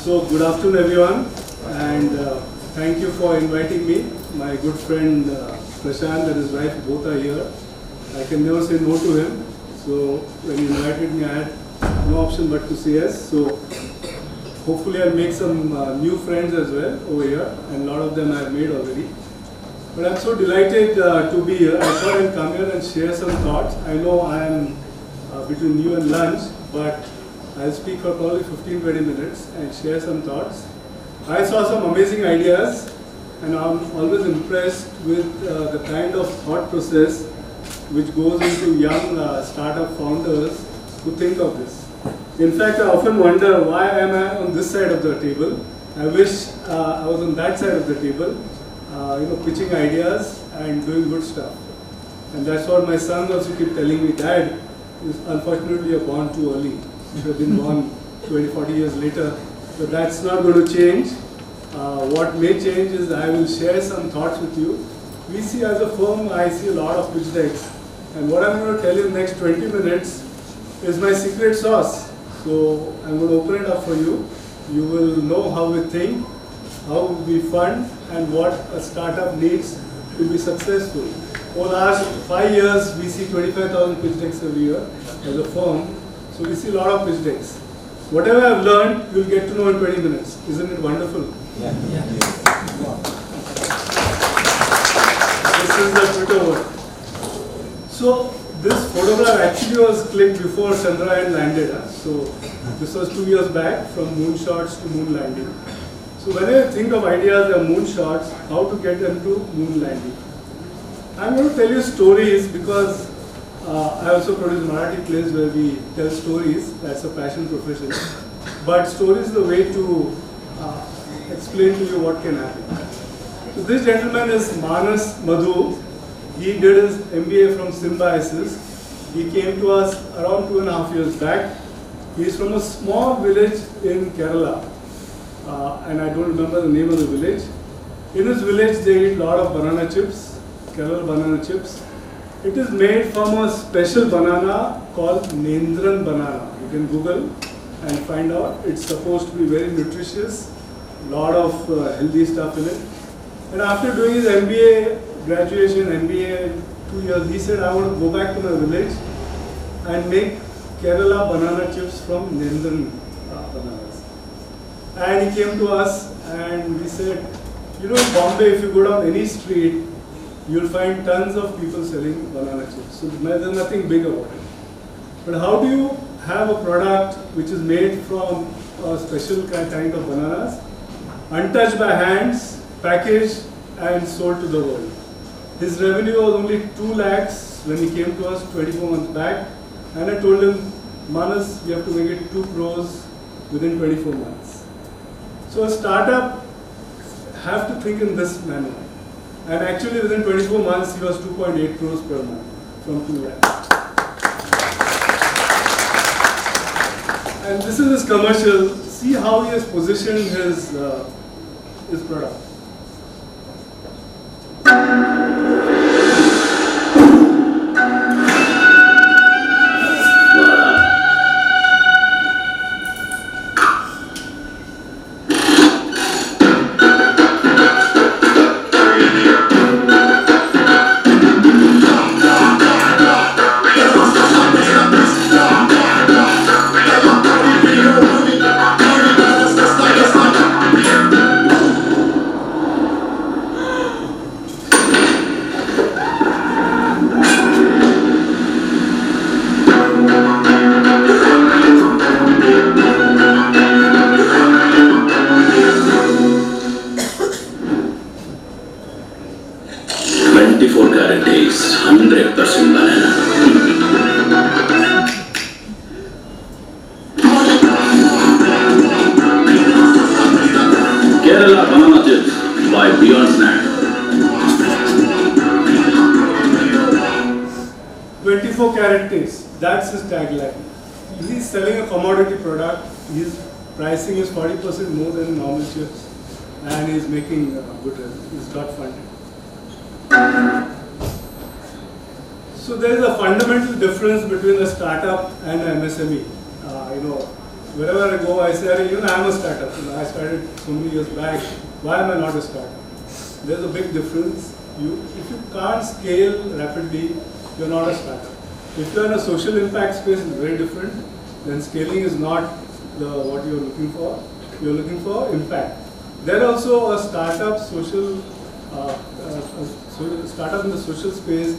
So good afternoon everyone, and thank you for inviting me. My good friend Prashant and his wife both are here. I can never say no to him. So when he invited me, I had no option but to say yes. So hopefully I'll make some new friends as well over here, and a lot of them I've made already. But I'm so delighted to be here. I thought I'd come here and share some thoughts. I know I am between you and lunch, but I'll speak for probably 15-20 minutes and share some thoughts. I saw some amazing ideas, and I'm always impressed with the kind of thought process which goes into young startup founders who think of this. In fact, I often wonder, why am I on this side of the table? I wish I was on that side of the table, pitching ideas and doing good stuff. And that's what my sons also keep telling me, Dad, unfortunately you're born too early. You should have been born 20-40 years later. But that's not going to change. What may change is I will share some thoughts with you. We see as a firm, I see a lot of pitch decks. And what I'm going to tell you in the next 20 minutes is my secret sauce. So I'm going to open it up for you. You will know how we think, how we fund, and what a startup needs to be successful. Over the last 5 years, we see 25,000 pitch decks every year as a firm. So we see a lot of pitch decks. Whatever I've learned, you'll get to know in 20 minutes. Isn't it wonderful? Yeah. This is the Twitter word. So this photograph actually was clicked before Chandrayaan landed. So this was 2 years back, from moonshots to moon landing. So when I think of ideas of moonshots, how to get them to moon landing. I'm going to tell you stories because I also produce Marathi plays where we tell stories. That's a passion profession. But stories is the way to explain to you what can happen. So this gentleman is Manas Madhu. He did his MBA from Symbiosis. He came to us around 2.5 years back. He is from a small village in Kerala. And I don't remember the name of the village. In his village they eat a lot of banana chips, Kerala banana chips. It is made from a special banana called Nendran banana. You can Google and find out. It's supposed to be very nutritious, a lot of healthy stuff in it. And after doing his MBA, graduation, MBA, 2 years, he said, I want to go back to my village and make Kerala banana chips from Nendran bananas. And he came to us and we said, in Bombay, if you go down any street, you'll find tons of people selling banana chips. So there's nothing big about it. But how do you have a product which is made from a special kind of bananas, untouched by hands, packaged and sold to the world? His revenue was only 2 lakhs when he came to us 24 months back. And I told him, Manas, you have to make it 2 crores within 24 months. So a startup have to think in this manner. And actually within 24 months, he was 2.8 crores per month from 2 lakhs. And this is his commercial. See how he has positioned his product. acquired taste. That's his tagline. He's selling a commodity product. His pricing is 40% more than normal chips, and he's making good revenue. He's got funding. So there is a fundamental difference between a startup and an MSME. Wherever I go, I say, I'm a startup. I started so many years back. Why am I not a startup? There's a big difference. If you can't scale rapidly, you're not a startup. If you're in a social impact space, it's very different. Then scaling is not what you're looking for. You're looking for impact. There also a startup startup in the social space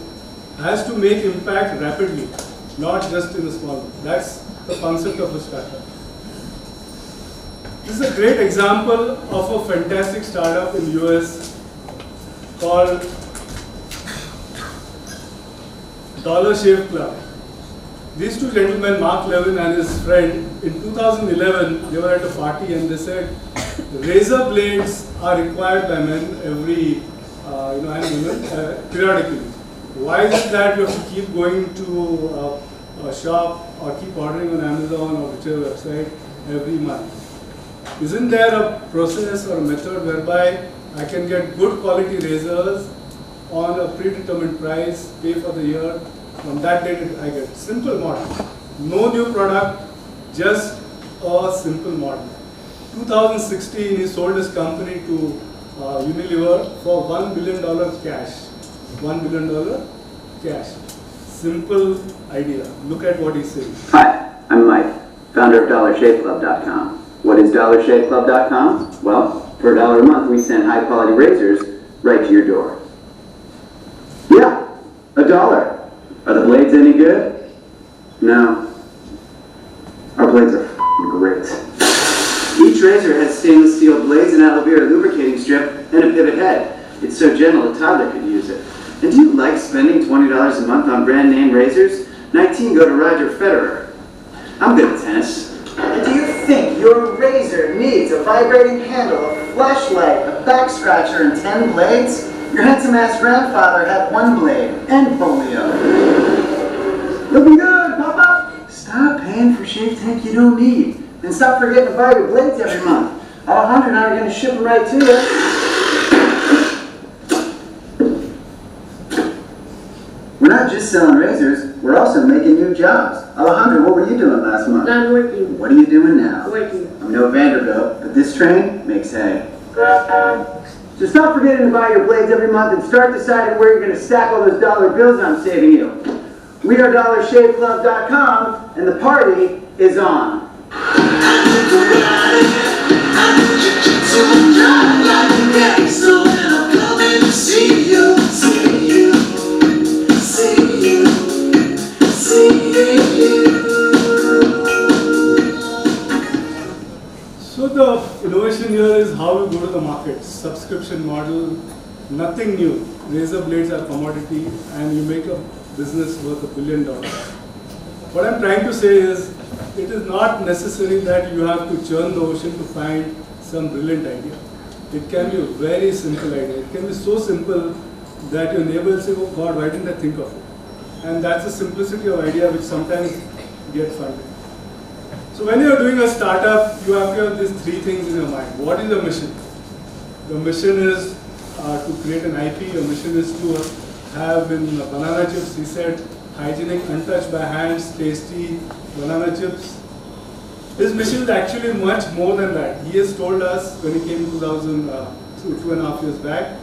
has to make impact rapidly, not just in a small way. That's the concept of a startup. This is a great example of a fantastic startup in the US called Dollar Shave Club. These two gentlemen, Mark Levin and his friend, in 2011, they were at a party and they said, razor blades are required by men every, and women periodically. Why is it that you have to keep going to a shop or keep ordering on Amazon or whichever website every month? Isn't there a process or a method whereby I can get good quality razors on a predetermined price, pay for the year, on that date I get simple model. No new product, just a simple model. 2016 he sold his company to Unilever for $1 billion cash. $1 billion cash. Simple idea. Look at what he's saying. Hi, I'm Mike, founder of DollarShaveClub.com. What is DollarShaveClub.com? Well, for $1 a month, we send high-quality razors right to your door. Yeah, $1. Are the blades any good? No. Our blades are great. Each razor has stainless steel blades, an aloe vera lubricating strip, and a pivot head. It's so gentle a toddler could use it. And do you like spending $20 a month on brand name razors? 19 go to Roger Federer. I'm good at tennis. And do you think your razor needs a vibrating handle, a flashlight, a back scratcher, and 10 blades? Your handsome-ass grandfather had 1 blade and polio. Looking good, Papa! Stop paying for shave tank you don't need. And stop forgetting to buy your blades every month. All 100 now are going to ship them right to you. We're not just selling razors, we're also making new jobs. Alejandro, what were you doing last month? Not working. What are you doing now? Working. I'm no Vanderbilt, but this train makes hay. So stop forgetting to buy your blades every month and start deciding where you're going to stack all those dollar bills I'm saving you. We are DollarShaveClub.com, and the party is on. So the innovation here is how we go to the market. Subscription model, nothing new. Razor blades are commodity and you make a business worth $1 billion. What I'm trying to say is, it is not necessary that you have to churn the ocean to find some brilliant idea. It can be a very simple idea. It can be so simple that your neighbor will say, oh God, why didn't I think of it? And that's the simplicity of idea which sometimes get funded. So when you are doing a startup, you have to have these 3 things in your mind. What is the mission? The mission is to create an IP. Your mission is to have in banana chips, he said, hygienic, untouched by hands, tasty banana chips. His mission is actually much more than that. He has told us when he came in 2.5 years back,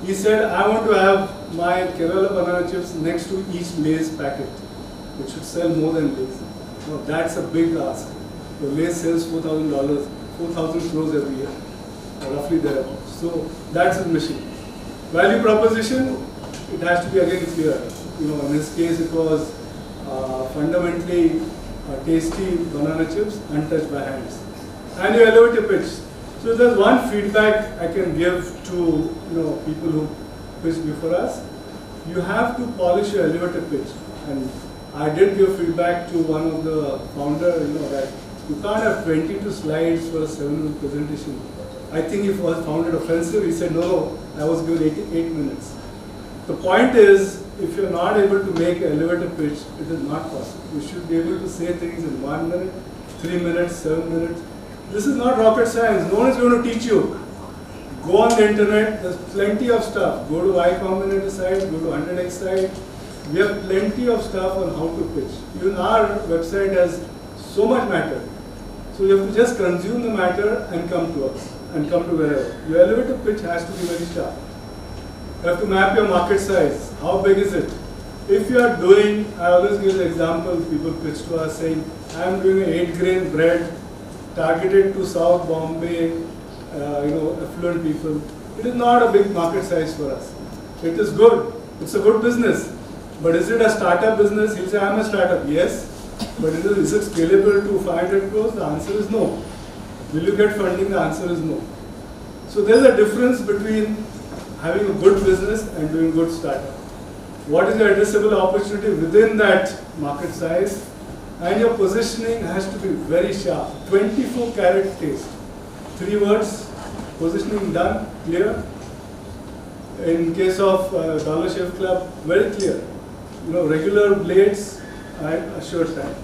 he said, I want to have my Kerala banana chips next to each Lay's packet. It should sell more than Lay's. Now that's a big ask. The Lay's sells $4,000, 4,000 crores every year, roughly thereabouts. So that's his mission. Value proposition, it has to be again clear. In his case it was fundamentally tasty banana chips untouched by hands. And you elevator pitch. So there's one feedback I can give to people who pitched before us. You have to polish your elevator pitch. And I did give feedback to one of the founders, that you can't have 22 slides for a 7-minute presentation. I think if it was found it offensive, he said, no, I was given 8 minutes. The point is, if you're not able to make an elevator pitch, it is not possible. You should be able to say things in 1 minute, 3 minutes, 7 minutes. This is not rocket science. No one is going to teach you. Go on the internet, there's plenty of stuff. Go to Y Combinator site, go to 100x site. We have plenty of stuff on how to pitch. Even our website has so much matter. So you have to just consume the matter and come to us, and come to wherever. Your elevator pitch has to be very sharp. You have to map your market size. How big is it? If you are doing, I always give the example, people pitch to us saying, I am doing an 8-grain bread targeted to South Bombay, affluent people. It is not a big market size for us. It is good. It's a good business. But is it a startup business? He'll say, I'm a startup. Yes. But is it scalable to 500 crores? The answer is no. Will you get funding? The answer is no. So there's a difference between having a good business and doing good startup. What is your addressable opportunity within that market size? And your positioning has to be very sharp. 24-carat taste. 3 words, positioning done, clear. In case of Dollar Shave Club, very clear. Regular blades at a short time.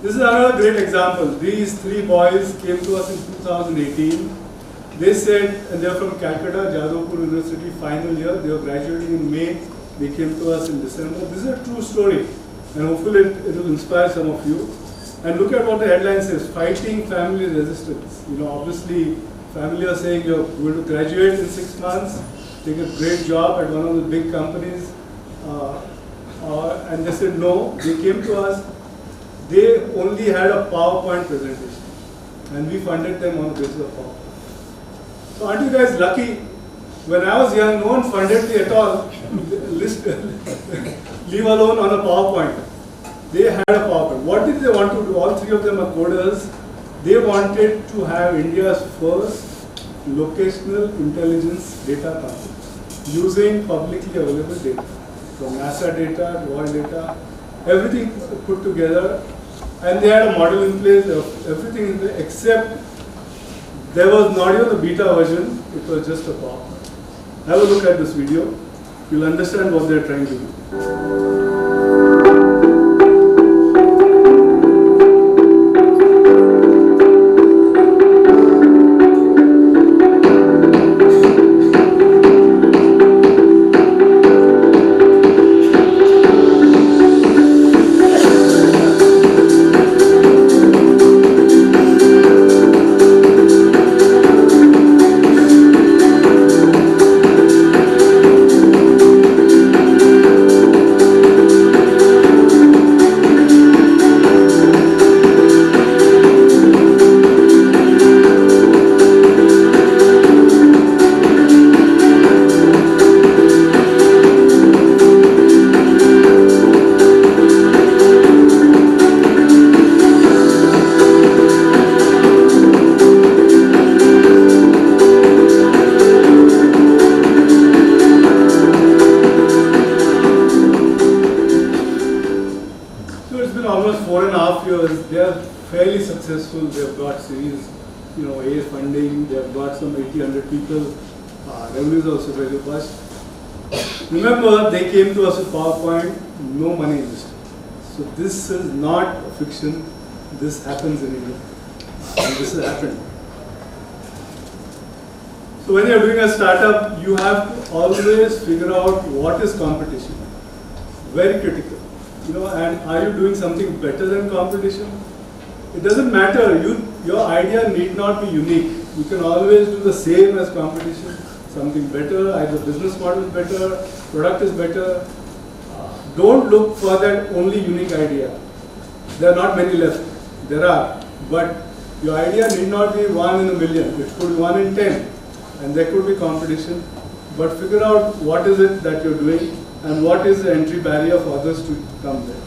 This is another great example. These 3 boys came to us in 2018. They said, and they are from Calcutta, Jadavpur University, final year. They were graduating in May. They came to us in December. This is a true story, and hopefully it will inspire some of you. And look at what the headline says: fighting family resistance. Obviously, family are saying you're going to graduate in 6 months, take a great job at one of the big companies, and they said no. They came to us. They only had a PowerPoint presentation, and we funded them on the basis of PowerPoint. So aren't you guys lucky? When I was young, no one funded me at all, leave alone on a PowerPoint. They had a PowerPoint. What did they want to do? All 3 of them are coders. They wanted to have India's first locational intelligence data company using publicly available data. From NASA data to oil data, everything put together. And they had a model in place, everything in place, except there was not even the beta version, it was just a PowerPoint. Have a look at this video. You'll understand what they're trying to do. Fairly successful. They've got Series, A funding. They've got some 80-100 people. Revenues also very robust. Remember, they came to us with PowerPoint. No money invested. So this is not a fiction. This happens in India, and this has happened. So when you're doing a startup, you have to always figure out what is competition. Very critical. And are you doing something better than competition? It doesn't matter. Your idea need not be unique. You can always do the same as competition. Something better, either business model is better, product is better. Don't look for that only unique idea. There are not many left. There are. But your idea need not be 1 in a million. It could be 1 in 10. And there could be competition. But figure out what is it that you're doing and what is the entry barrier for others to come there.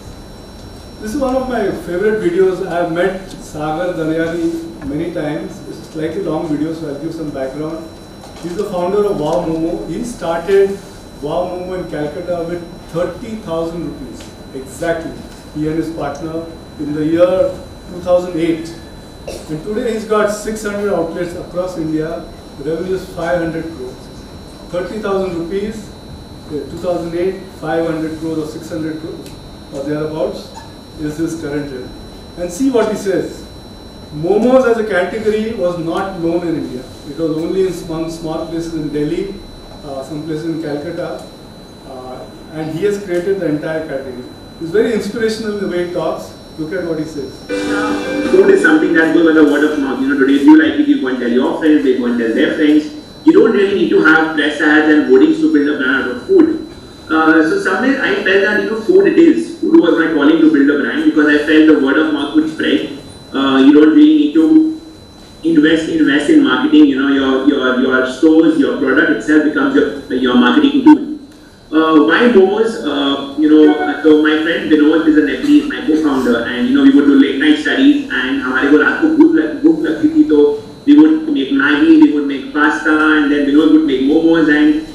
This is one of my favorite videos. I have met Sagar Danyani many times. It's a slightly long video, so I'll give some background. He's the founder of Wow Momo. He started Wow Momo in Calcutta with 30,000 rupees. Exactly. He and his partner in the year 2008. And today he's got 600 outlets across India. The revenue is 500 crores. 30,000 rupees 2008, 500 crores or 600 crores or thereabouts is his current level. And see what he says. Momos as a category was not known in India. It was only in some small places in Delhi, some places in Calcutta, and he has created the entire category. It's very inspirational in the way he talks. Look at what he says. Food is something that goes by the word of mouth. Today if you like it, you go and tell your friends, they go and tell their friends. You don't really need to have press ads and hoardings to build a brand out of food. So somewhere I felt that food it is. Food was my calling to build a brand because I felt the word of mouth would spread. You don't really need to invest in marketing. Your stores, your product itself becomes your marketing tool. Why momos? So my friend Vinod is a Nepalese, my co-founder, and we would do late night studies, and हमारे को रात को भूख लगती थी तो we would make Maggi, we would make pasta, and then Vinod would make momos. And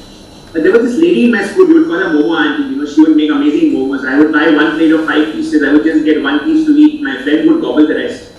there was this lady in my school, we would call her Momo auntie. She would make amazing momos. I would buy one plate of 5 pieces. I would just get one piece to eat. My friend would gobble the rest.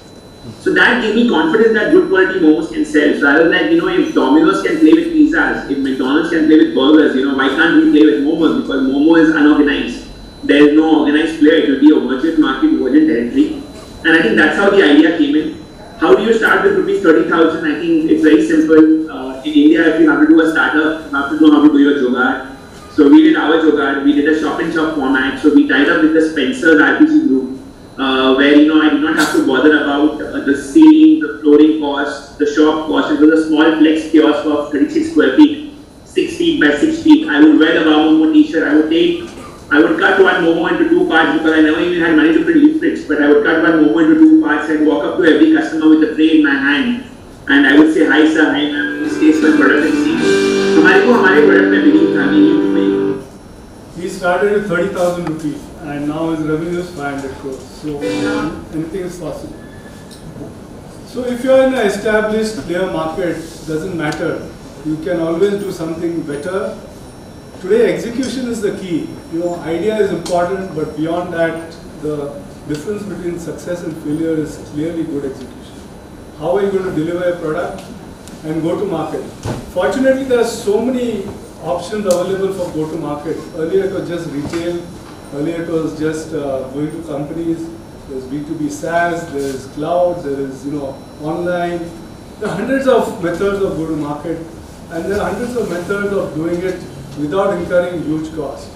So that gave me confidence that good quality momos can sell. So I was like, if Domino's can play with pizzas, if McDonald's can play with burgers, why can't we play with momos? Because momo is unorganized. There is no organized player. It will be a virgin market, virgin territory. And I think that's how the idea came in. How do you start with rupees 30,000? I think it's very simple. In India, if you have to do a startup, you have to know how to do your jugaad. So we did our jugaad. We did a shop and shop format. So we tied up with the Spencer's RPG group, where I did not have to bother about the ceiling, the flooring cost, the shop cost. It was a small flex kiosk of 36 square feet, 6 feet by 6 feet. I would wear the Momo t-shirt. I would cut one Momo into 2 parts because I never even had money to print leaflets. But I would cut one Momo into 2 parts and walk up to every customer with a tray in my hand. And I would say, hi sir, hi ma'am, this taste my product and see. So हमारे product में believe था नहीं. He started with 30,000 rupees and now his revenue is 500 crores. So anything is possible. So if you are in an established player market, doesn't matter. You can always do something better. Today execution is the key. Idea is important, but beyond that, the difference between success and failure is clearly good execution. How are you going to deliver a product and go to market? Fortunately, there are so many options available for go to market. Earlier it was just retail. Earlier it was just going to companies. There's B2B SaaS, there's cloud, there is online. There are hundreds of methods of go to market, and there are hundreds of methods of doing it without incurring huge cost.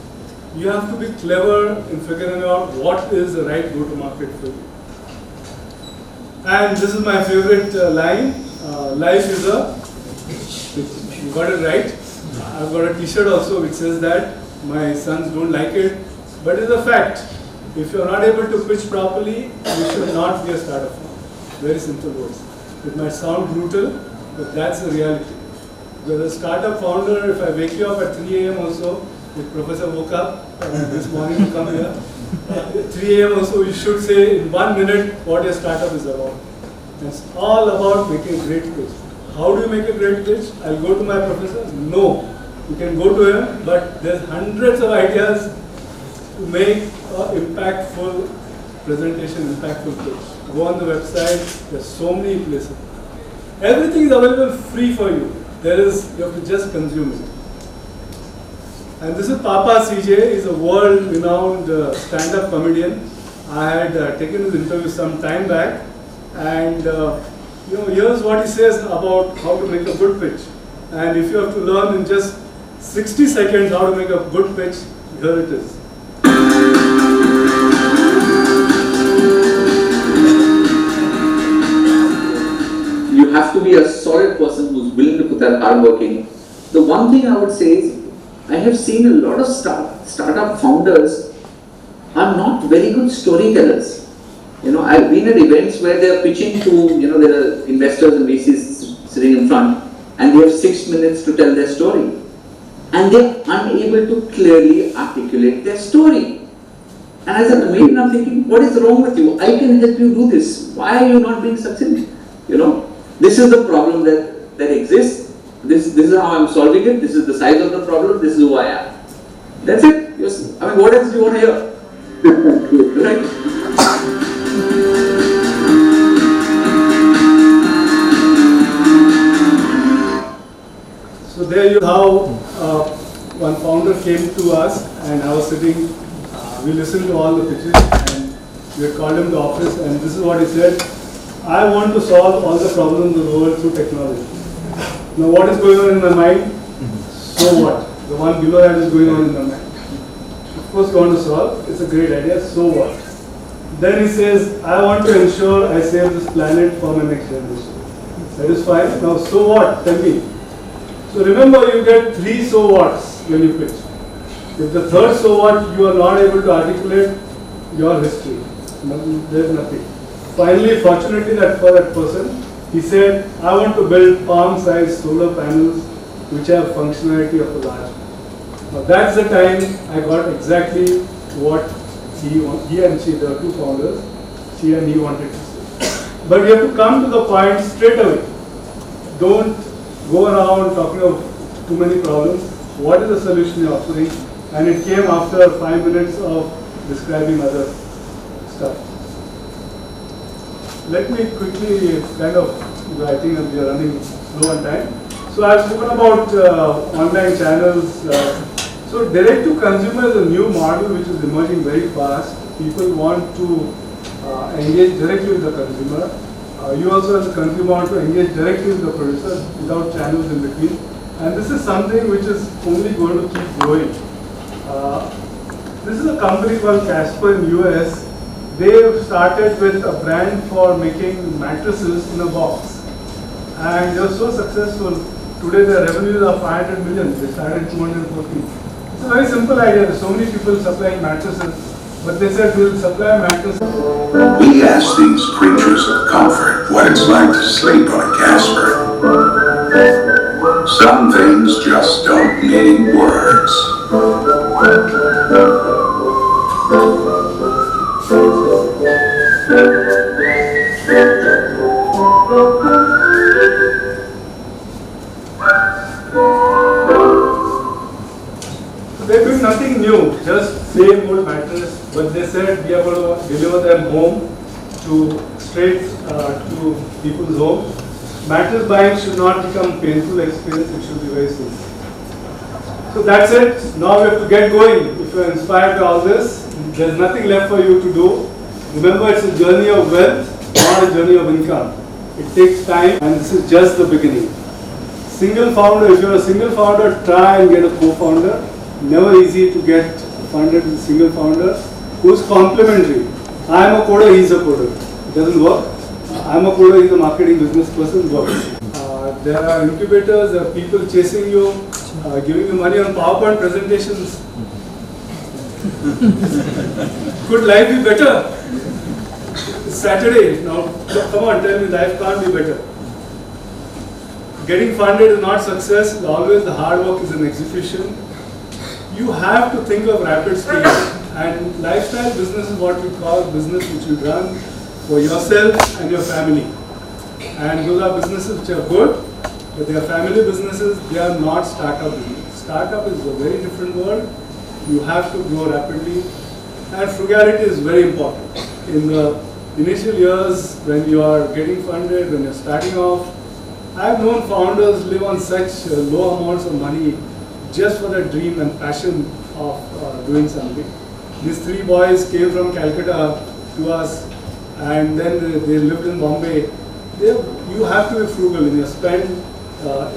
You have to be clever in figuring out what is the right go to market for you. And this is my favorite line. Life is a pitch. You got it right. I've got a t-shirt also which says that. My sons don't like it, but it's a fact. If you're not able to pitch properly, you should not be a startup founder. Very simple words. It might sound brutal, but that's the reality. As a startup founder, if I wake you up at 3 a.m. also, if Professor woke up this morning to come here, 3 a.m. also, you should say in 1 minute what your startup is about. It's all about making a great pitch. How do you make a great pitch? I'll go to my professor? No. You can go to him, but there's hundreds of ideas to make an impactful presentation, impactful pitch. Go on the website, there's so many places. Everything is available free for you. You have to just consume it. And this is Papa CJ. He's a world-renowned stand-up comedian. I had taken his interview some time back, and here's what he says about how to make a good pitch. And if you have to learn in just 60 seconds how to make a good pitch, here it is. You have to be a solid person who's willing to put that hard work in. The one thing I would say is, I have seen a lot of startup founders are not very good storytellers. I've been at events where they are pitching to, there are investors and VCs sitting in front, and they have 6 minutes to tell their story. And they're unable to clearly articulate their story. And as a comedian, I'm thinking, what is wrong with you? I can help you do this. Why are you not being successful? This is the problem that exists. This is how I'm solving it. This is the size of the problem. This is who I am. That's it. What else do you want to hear? Right? So there you how one founder came to us and I was sitting, we listened to all the pitches and we had called him to the office and this is what he said, I want to solve all the problems of the world through technology. Now what is going on in my mind? So what? The one below that is going on in my mind. Of course you want to solve, it's a great idea, so what? Then he says, I want to ensure I save this planet for my next generation. That is fine. Now so what? Tell me. So remember you get 3 so whats when you pitch. If the third so what you are not able to articulate, your history. There is nothing. Finally, fortunately for that person, he said, I want to build palm-sized solar panels which have functionality of a large. Now that's the time I got exactly what he and she, there are 2 founders, she and he wanted to say. But you have to come to the point straight away. Don't go around talking of too many problems. What is the solution you're offering? And it came after 5 minutes of describing other stuff. Let me quickly I think we are running low on time. So I've spoken about online channels. So direct to consumer is a new model which is emerging very fast. People want to engage directly with the consumer. You also as a consumer want to engage directly with the producer without channels in between. And this is something which is only going to keep growing. This is a company called Karpe in US. They started with a brand for making mattresses in a box. And they were so successful. Today their revenues are 500 million. They started 240. It's a very simple idea. There's so many people supplying mattresses. But they said we'll supply mattresses. We ask these creatures of comfort what it's like to sleep on a Casper. Some things just don't need words. They're doing nothing new, just same old mattress, but they said we are going to deliver them home straight to people's home. Mattress buying should not become painful experience, it should be very simple. So that's it. Now we have to get going. If you are inspired by all this, there's nothing left for you to do. Remember, it's a journey of wealth, not a journey of income. It takes time and this is just the beginning. Single founder, if you're a single founder, try and get a co-founder. Never easy to get funded with a single founder who's complementary. I am a coder, he's a coder. It doesn't work. I am a coder, he's a marketing business person, works. There are incubators, there are people chasing you, giving you money on PowerPoint presentations. Could life be better? It's Saturday. Now, come on, tell me life can't be better. Getting funded is not success. Always the hard work is in execution. You have to think of rapid speed. And lifestyle business is what we call business which you run for yourself and your family. And those are businesses which are good, but they are family businesses, they are not startup business. Startup is a very different world. You have to grow rapidly. And frugality is very important. In the initial years, when you are getting funded, when you're starting off, I've known founders live on such low amounts of money just for the dream and passion of doing something. These 3 boys came from Calcutta to us and then they lived in Bombay. You have to be frugal in your spend,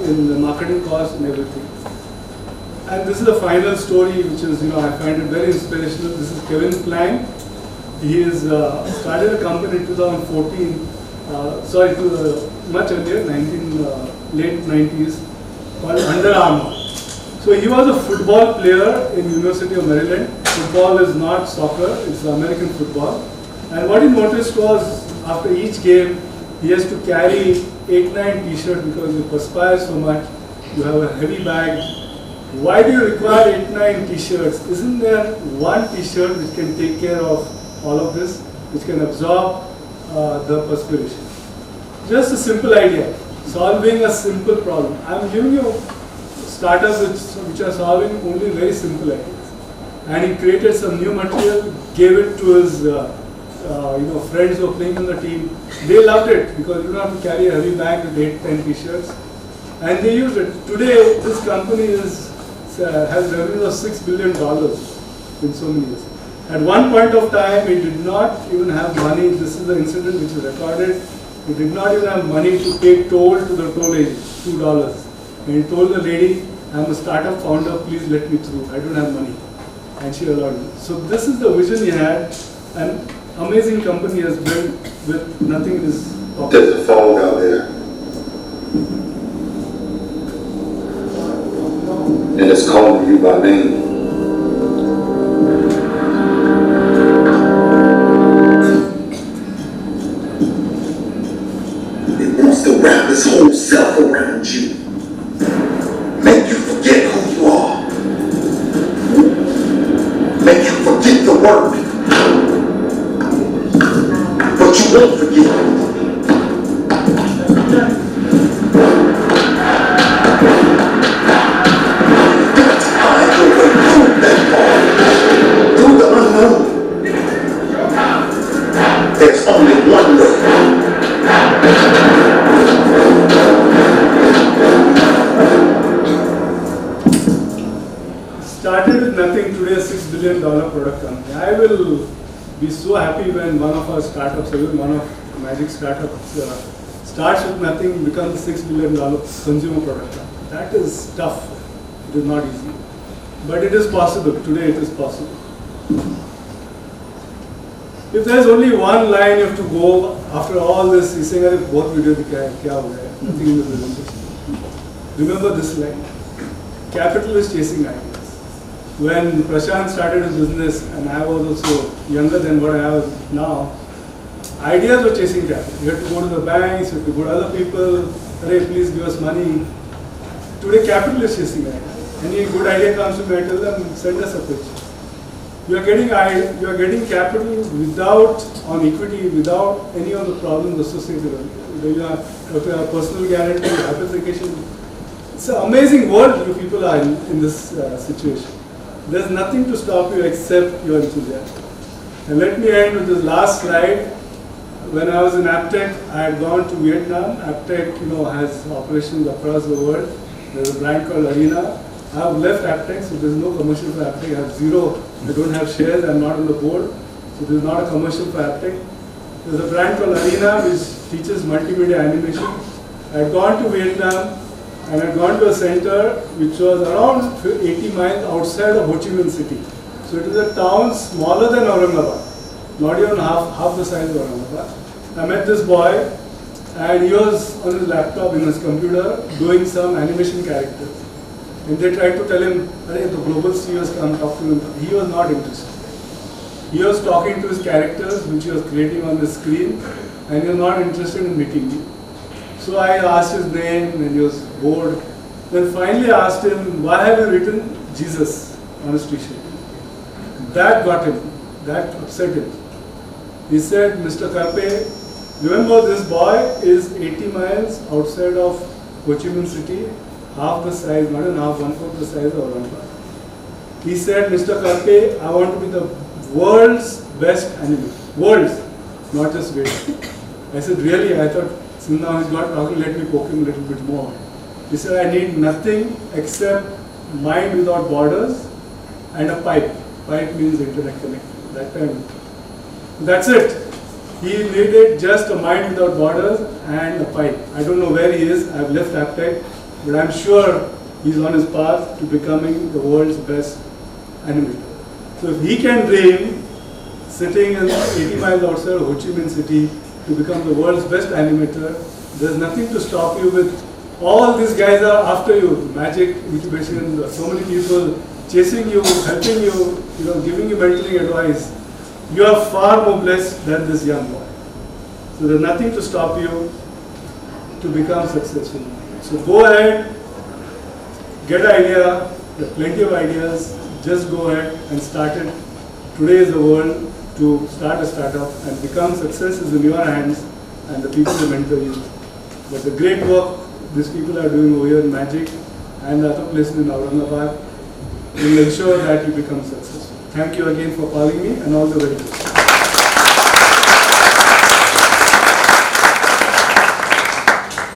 in the marketing costs and everything. And this is the final story which is, I find it very inspirational. This is Kevin Plank. He has started a company in 2014, much earlier, late 90s, called Under Armour. So he was a football player in University of Maryland. Football is not soccer, it's American football. And what he noticed was, after each game, he has to carry 8-9 t-shirts because you perspire so much, you have a heavy bag. Why do you require 8-9 t-shirts? Isn't there one t-shirt which can take care of all of this, which can absorb the perspiration? Just a simple idea, solving a simple problem. I'm giving you startups which are solving only very simple ideas. And he created some new material, gave it to his friends who are playing in the team. They loved it because you don't have to carry a heavy bag with 8-10 t-shirts. And they used it. Today, this company is has revenue of $6 billion in so many years. At one point of time, it did not even have money. This is the incident which is recorded. It did not even have money to pay toll to the toll agent, $2. And he told the lady, I'm a startup founder, please let me through. I don't have money. And she allowed me. So this is the vision he had. An amazing company has built with nothing in his pocket. There's a phone out there. And it's calling you by name. It wants to wrap its whole self around you. Make you forget who you are. Make you forget the work. But you won't forget. There's only one way. Started with nothing, today a $6 billion product company. I will be so happy when one of our startups, even one of the Magic startups, starts with nothing, becomes a $6 billion consumer product company. That is tough. It is not easy. But it is possible. Today it is possible. If there is only one line you have to go after all this, he's saying, what video kya ho gaya? Nothing in the presentation. Remember this line. Capital is chasing ideas. When Prashant started his business, and I was also younger than what I am now, ideas were chasing capital. You had to go to the banks, you had to go to other people, hey, please give us money. Today capital is chasing ideas. Any good idea comes to me, I tell them, send us a pitch. You are getting capital without, on equity, without any of the problems associated with it. You have personal guarantee, hypothecation. It's an amazing world you people are in this situation. There's nothing to stop you except your enthusiasm. And let me end with this last slide. When I was in Aptech, I had gone to Vietnam. Aptech, has operations across the world. There's a brand called Arena. I have left Aptech, so there's no commercial for Aptech. I have zero. I don't have shares. I'm not on the board, so there's not a commercial for Aptech. There's a brand called Arena which teaches multimedia animation. I had gone to Vietnam and I had gone to a center which was around 80 miles outside of Ho Chi Minh City. So it is a town smaller than Aurangabad, not even half the size of Aurangabad. I met this boy and he was on his laptop in his computer doing some animation characters. And they tried to tell him, the global CEOs come talk to him. He was not interested. He was talking to his characters which he was creating on the screen and he was not interested in meeting me. So I asked his name and he was bored. Then finally I asked him, why have you written Jesus on his t-shirt? That got him. That upset him. He said, Mr. Karpe, remember this boy is 80 miles outside of Ho Chi Minh City, half the size, not even half, 1/4 the size of Aurangabad. He said, Mr. Karpe, I want to be the world's best animator. World's, not just great. I said, really? I thought, since now he's not talking, let me poke him a little bit more. He said, I need nothing except mind without borders and a pipe. Pipe means internet connection. That time. That's it. He needed just a mind without borders and a pipe. I don't know where he is. I've left Aptech, but I'm sure he's on his path to becoming the world's best animator. So if he can dream, sitting in 80 miles outside of Ho Chi Minh City to become the world's best animator, there's nothing to stop you with. All these guys are after you. Magic, incubation, so many people chasing you, helping you, giving you mentoring advice. You are far more blessed than this young boy. So there's nothing to stop you to become successful. So go ahead, get an idea, there are plenty of ideas, just go ahead and start it. Today is the world to start a startup and become success is in your hands and the people who mentor you. But the great work these people are doing over here in Magic and the other places in Aurangabad will ensure that you become successful. Thank you again for calling me and all the very best.